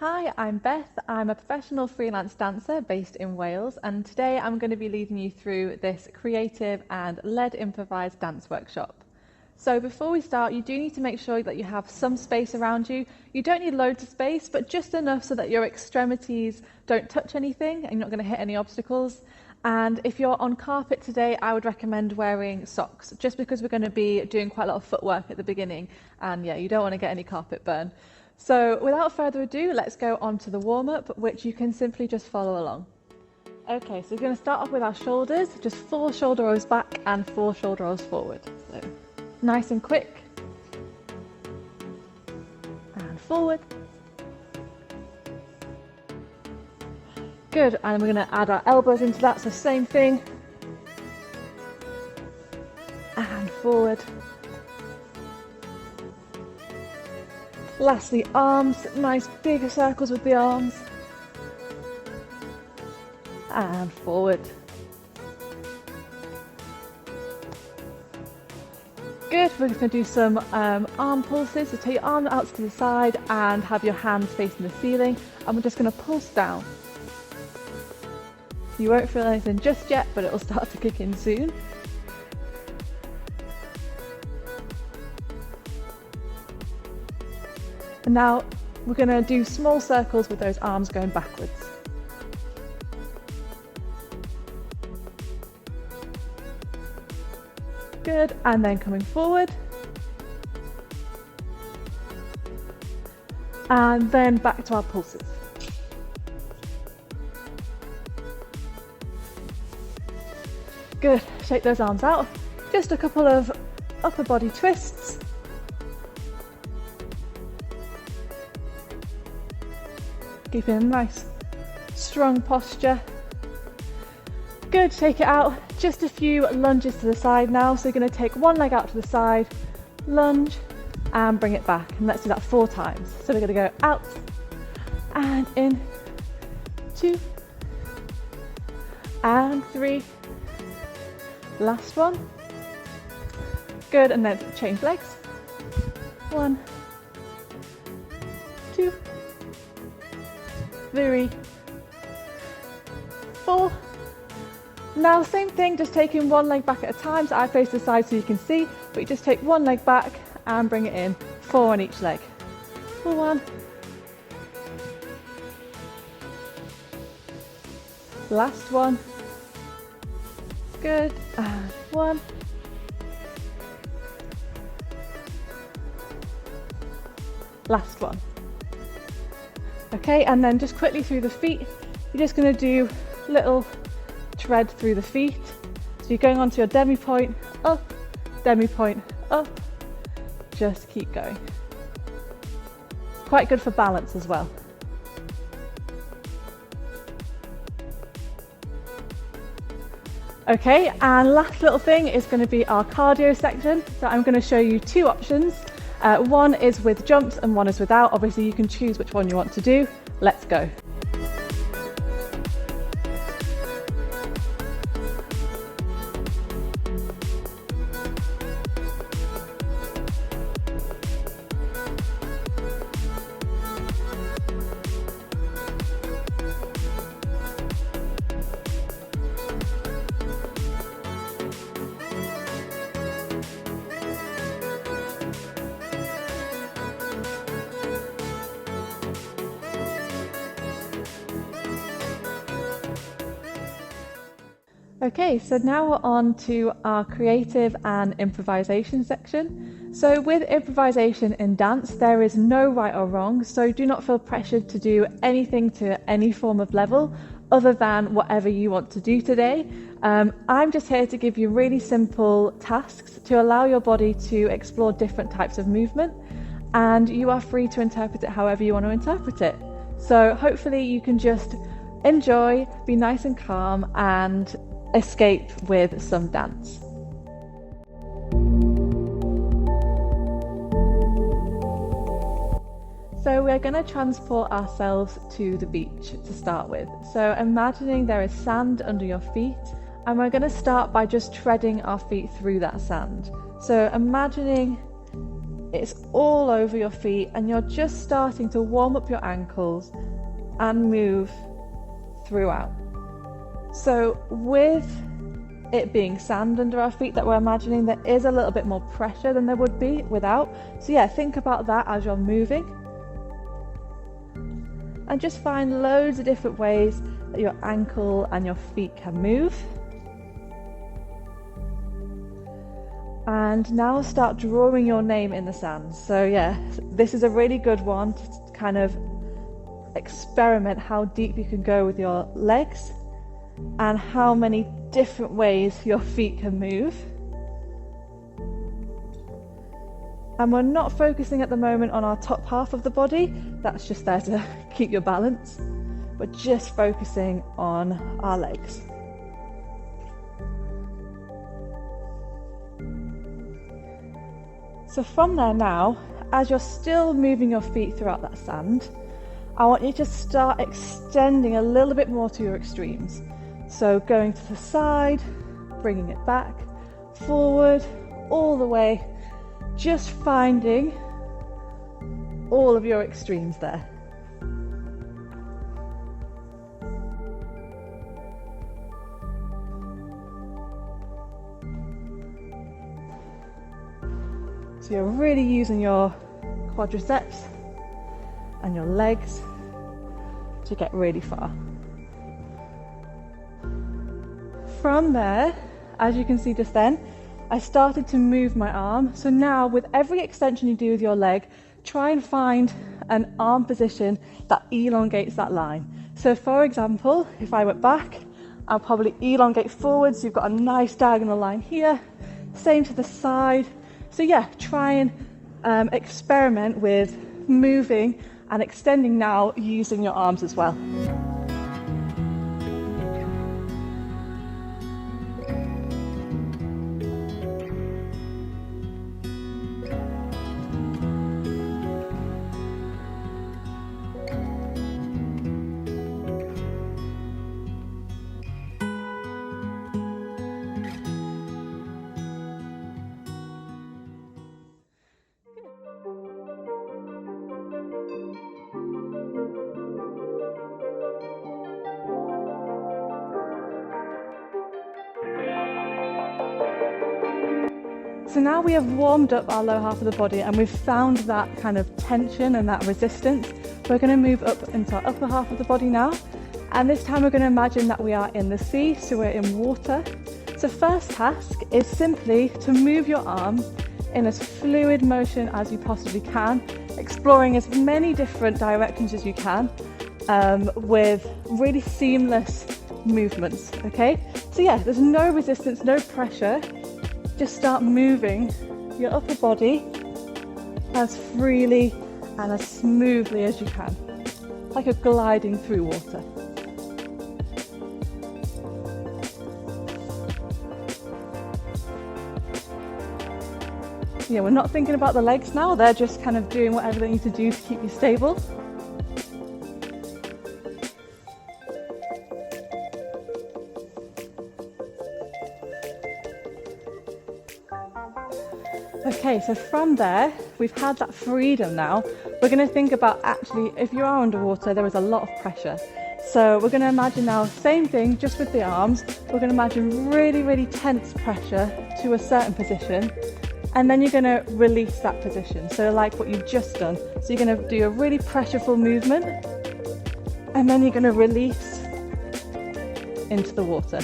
Hi, I'm Beth. I'm a professional freelance dancer based in Wales, and today I'm going to be leading you through this creative and led improvised dance workshop. So before we start, you do need to make sure that you have some space around you. You don't need loads of space, but just enough so that your extremities don't touch anything and you're not going to hit any obstacles. And if you're on carpet today, I would recommend wearing socks, just because we're going to be doing quite a lot of footwork at the beginning, and yeah, you don't want to get any carpet burn. So without further ado, let's go on to the warm-up, which you can simply just follow along. Okay, so we're going to start off with our shoulders, just 4 shoulder rolls back and 4 shoulder rolls forward. So nice and quick. And forward. Good, and we're going to add our elbows into that, so same thing. And forward. Lastly, arms, nice big circles with the arms. And forward. Good, we're just going to do some arm pulses. So take your arm out to the side and have your hands facing the ceiling. And we're just going to pulse down. You won't feel anything just yet, but it'll start to kick in soon. And now we're going to do small circles with those arms going backwards. Good, and then coming forward. And then back to our pulses. Good, shake those arms out. Just a couple of upper body twists. Keeping a nice, strong posture. Good, take it out. Just a few lunges to the side now. So you're going to take one leg out to the side, lunge, and bring it back. And let's do that 4 times. So we're going to go out, and in, 2, and 3. Last one. Good, and then change legs. 1, 2, 3, 4. Now same thing, just taking one leg back at a time. So I face the side so you can see, but you just take one leg back and bring it in. 4 on each leg. 1. Last one. Good, and 1. Last one. Okay, and then just quickly through the feet, you're just going to do little tread through the feet. So you're going onto your demi point, up, just keep going. Quite good for balance as well. Okay, and last little thing is going to be our cardio section. So I'm going to show you 2 options. One is with jumps and one is without. Obviously you can choose which one you want to do. Let's go. Okay, so now we're on to our creative and improvisation section. So with improvisation in dance, there is no right or wrong, so do not feel pressured to do anything to any form of level other than whatever you want to do today. I'm just here to give you really simple tasks to allow your body to explore different types of movement, and you are free to interpret it however you want to interpret it. So hopefully you can just enjoy, be nice and calm, and escape with some dance. So we're going to transport ourselves to the beach to start with. So imagining there is sand under your feet, and we're going to start by just treading our feet through that sand. So imagining It's all over your feet, and you're just starting to warm up your ankles and move throughout. So with it being sand under our feet that we're imagining, there is a little bit more pressure than there would be without. So yeah, think about that as you're moving. And just find loads of different ways that your ankle and your feet can move. And now start drawing your name in the sand. So yeah, this is a really good one to kind of experiment how deep you can go with your legs and how many different ways your feet can move. And we're not focusing at the moment on our top half of the body, that's just there to keep your balance. We're just focusing on our legs. So from there now, as you're still moving your feet throughout that sand, I want you to start extending a little bit more to your extremes. So going to the side, bringing it back, forward, all the way, just finding all of your extremes there. So you're really using your quadriceps and your legs to get really far. From there, as you can see just then, I started to move my arm. So now with every extension you do with your leg, try and find an arm position that elongates that line. So for example, if I went back, I'll probably elongate forwards. You've got a nice diagonal line here. Same to the side. So yeah, try and experiment with moving and extending now using your arms as well. So now we have warmed up our lower half of the body and we've found that kind of tension and that resistance. We're going to move up into our upper half of the body now. And this time we're going to imagine that we are in the sea, so we're in water. So first task is simply to move your arm in as fluid motion as you possibly can, exploring as many different directions as you can with really seamless movements, okay? So yeah, there's no resistance, no pressure. Just start moving your upper body as freely and as smoothly as you can, like you're gliding through water. Yeah, we're not thinking about the legs now, they're just kind of doing whatever they need to do to keep you stable. Okay, so from there, we've had that freedom now. We're going to think about actually, if you are underwater, there is a lot of pressure. So we're going to imagine now, same thing, just with the arms. We're going to imagine really, really tense pressure to a certain position. And then you're going to release that position. So like what you've just done. So you're going to do a really pressureful movement. And then you're going to release into the water.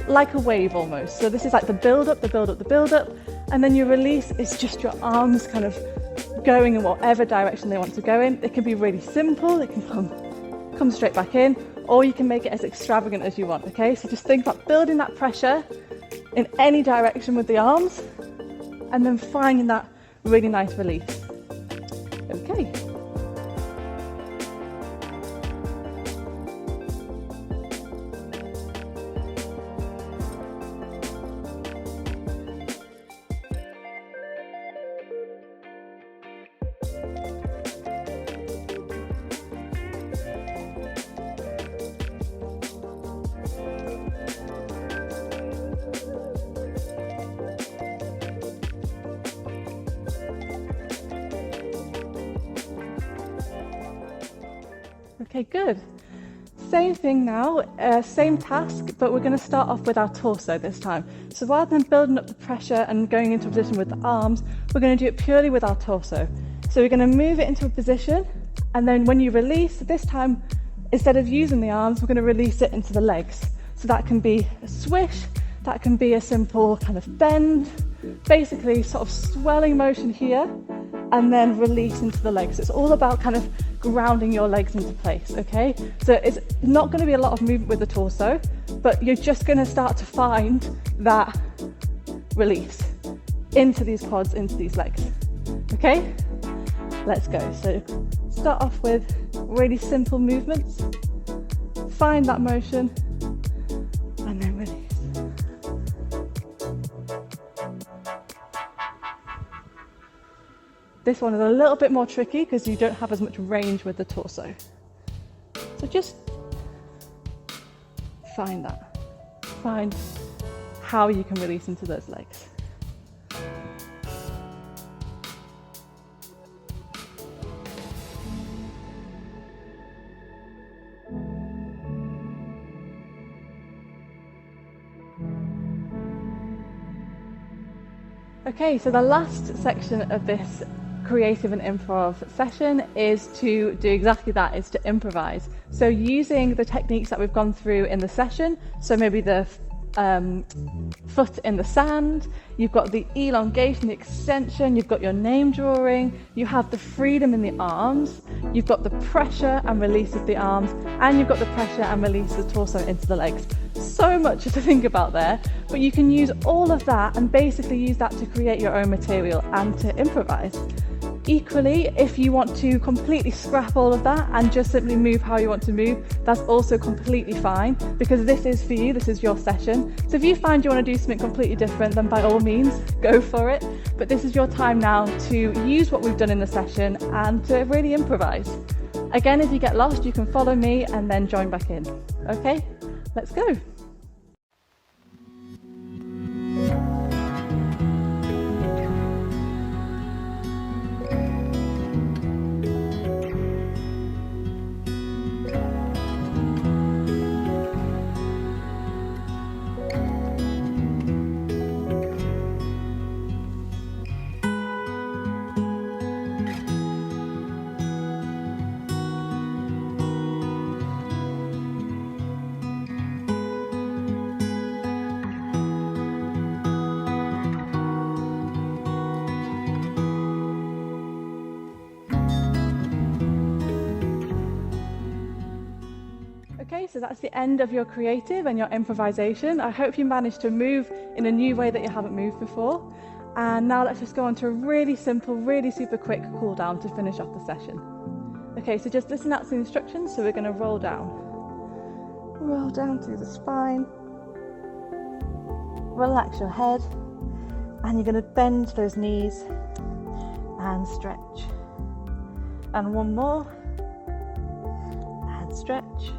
Like a wave almost. So this is like the build up, the build up, the build up. And then your release is just your arms kind of going in whatever direction they want to go in. It can be really simple, it can come straight back in, or you can make it as extravagant as you want, okay? So just think about building that pressure in any direction with the arms, and then finding that really nice release. Okay. Okay, good. Same thing now, same task, but we're going to start off with our torso this time. So rather than building up the pressure and going into a position with the arms, we're going to do it purely with our torso. So we're going to move it into a position, and then when you release, this time, instead of using the arms, we're going to release it into the legs. So that can be a swish, that can be a simple kind of bend, basically sort of swelling motion here, and then release into the legs. It's all about kind of grounding your legs into place, okay? So it's not going to be a lot of movement with the torso, but you're just going to start to find that release into these quads, into these legs, okay? Let's go. So start off with really simple movements, find that motion, and then release. This one is a little bit more tricky because you don't have as much range with the torso. So just find that. Find how you can release into those legs. Okay, so the last section of this creative and improv session is to do exactly that, is to improvise. So using the techniques that we've gone through in the session, so maybe the foot in the sand, you've got the elongation, the extension, you've got your name drawing, you have the freedom in the arms, you've got the pressure and release of the arms, and you've got the pressure and release of the torso into the legs. So much to think about there, but you can use all of that and basically use that to create your own material and to improvise. Equally, if you want to completely scrap all of that and just simply move how you want to move, that's also completely fine, because this is for you, this is your session. So if you find you want to do something completely different, then by all means, go for it. But this is your time now to use what we've done in the session and to really improvise. Again, if you get lost, you can follow me and then join back in. Okay, let's go. Okay, so that's the end of your creative and your improvisation. I hope you managed to move in a new way that you haven't moved before. And now let's just go on to a really simple, really super quick cool down to finish off the session. Okay, so just listen out to the instructions. So we're going to roll down. Roll down through the spine. Relax your head. And you're going to bend those knees and stretch. And one more. And stretch.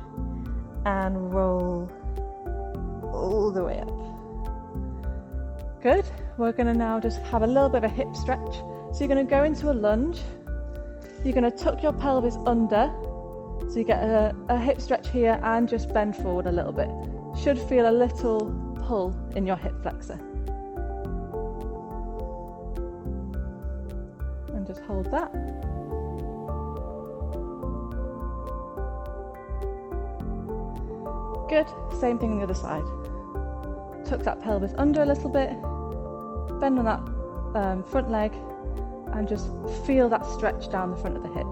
And roll all the way up. Good. We're going to now just have a little bit of a hip stretch. So you're going to go into a lunge. You're going to tuck your pelvis under. So you get a hip stretch here and just bend forward a little bit. Should feel a little pull in your hip flexor. And just hold that. Good, same thing on the other side. Tuck that pelvis under a little bit, bend on that front leg, and just feel that stretch down the front of the hip.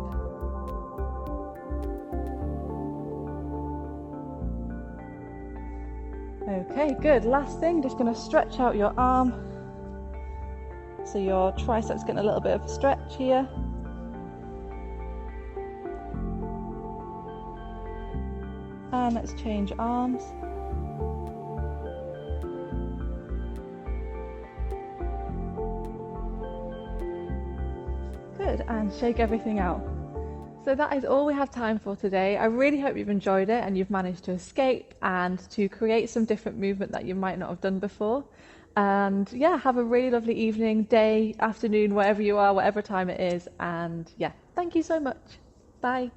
Okay, good. Last thing, just going to stretch out your arm. So your triceps getting a little bit of a stretch here. And let's change arms. Good, and shake everything out. So that is all we have time for today. I really hope you've enjoyed it and you've managed to escape and to create some different movement that you might not have done before. And yeah, have a really lovely evening, day, afternoon, wherever you are, whatever time it is. And yeah, thank you so much. Bye.